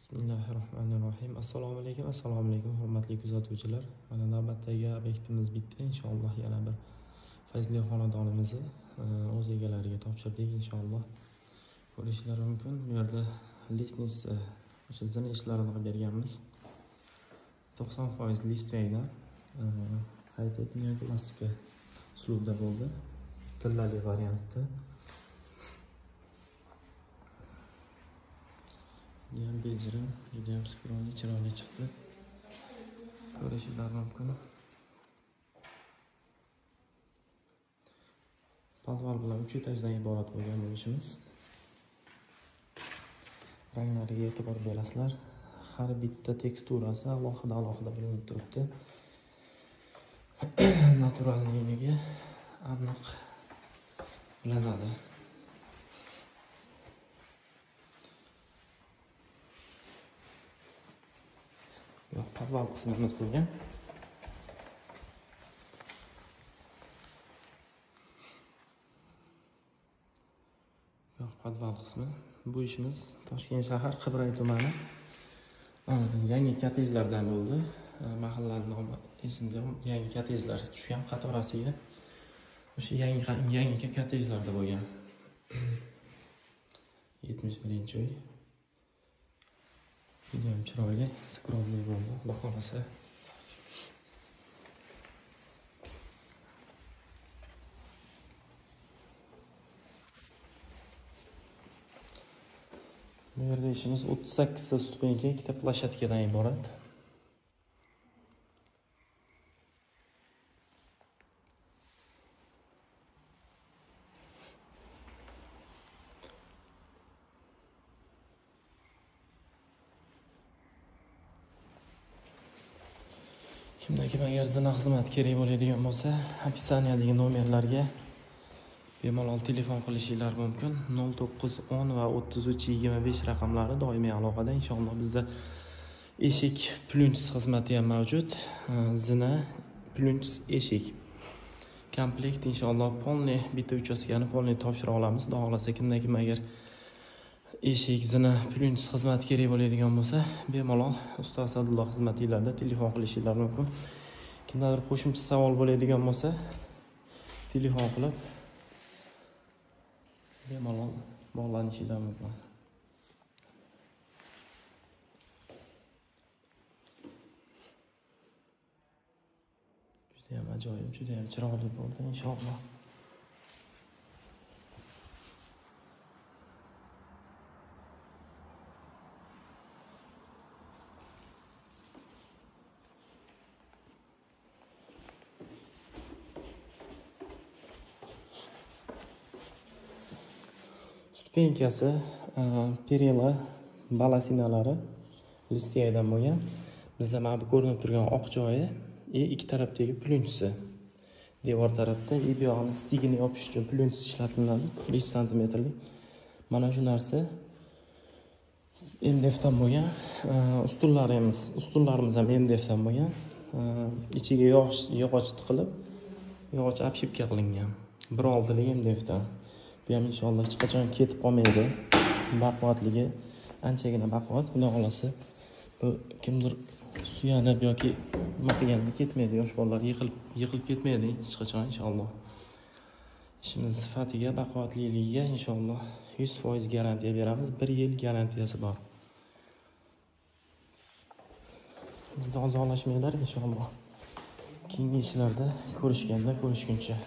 Bismillahirrohmanirrohim. Assalomu alaykum hurmatli kuzatuvchilar. Mana navbatdagi obyektimiz bitta. Inshaalloh yana bir fayzli xonadonimizni o'z egalariga topshirdik inshaalloh. Ko'rishingiz mumkin. Bu yerda listnitsa o'sha zina ishlarini qilib berganmiz. 90% listaydan qayta etilgan klassika uslubda bo'ldi. Tillali variantda. Judayam bejirim, judayam skroyli, chiroyli chiqdi. Ko'rishingiz mumkin. Podval bilan 3 etajdan iborat bo'lgan bu ishimiz. Ranglariga e'tibor berasizlar. Har bitta teksturasi alohida bilinib turibdi. Naturalligiga aniq bilinadi. Yo'q, podval qismini unutgan. Yo'q, podval qismi. Bu ishimiz Toshkent shahar Qibray tumani yangi kottejlardan bo'ldi. Mahallaning nomi esimda, yangi kottejlar tushgan qatorasiga. O'sha yangi kottejlarda bo'lgan. 71-uy. Judayam chiroyli, skroyli bo'ldi, bahorasi. Bu yerda ishimiz 38 ta stupenka, 2 ta plashatkadan iborat. Kimdagi agar zina xizmat kerak bo'ladigan bo'lsa, opisaniyadagi nomerlarga bemalol telefon qilishingiz mumkin. 0910 va 3325 raqamlari doimiy aloqada. Inshaalloh bizda eshik plunch xizmati ham mavjud. Zina plunch eshik komplekt inshaalloh polni bitta uchastkani polni topshira olamiz. Xudo xolasa kimdagi agar eshik zina plunch xizmati kerak bo'ladigan bo'lsa, bemalol ustoz Sadulla xizmatlarida telefon qilishingiz mumkin. Kimdadir qo'shimcha savol bo'ladigan bo'lsa, telefon qilib bemalol bog'lanishingiz mumkin. Judayam ajoyib, judayam chiroyli bo'ldi inshaalloh. Stupenkasi, perila, balasinalari listiyaydan bo'lgan. Bizda mana bu ko'rinib turgan oq joyi ikki tarafdagi plunchsi. Devor tarafda bu yog'ini stigini yopish uchun plunch ishlatiladi, 5 cm. Mana shu narsa MDFdan bo'lgan. Ustunlarimiz ham MDFdan bo'lgan. Ichiga yog'och tiqilib, yog'och obshipka qilingan. 1.6lik MDFdan. Bu ham inshaalloh hech qachon ketib qolmaydi. Baquvvatligi anchagina baquvvat. Xudo xolasa bu kimdir suyanib yoki nima qilganda ketmaydi, yosh bolalar yiqilib ketmaydi hech qachon inshaalloh. Ishimiz sifatiga, baquvvatliligiga inshaalloh 100% garantiya beramiz. 1 yil garantiyasi bor. Bizdan uzoqlashmanglar inshaalloh. Keyingi ishlarda ko'rishguncha.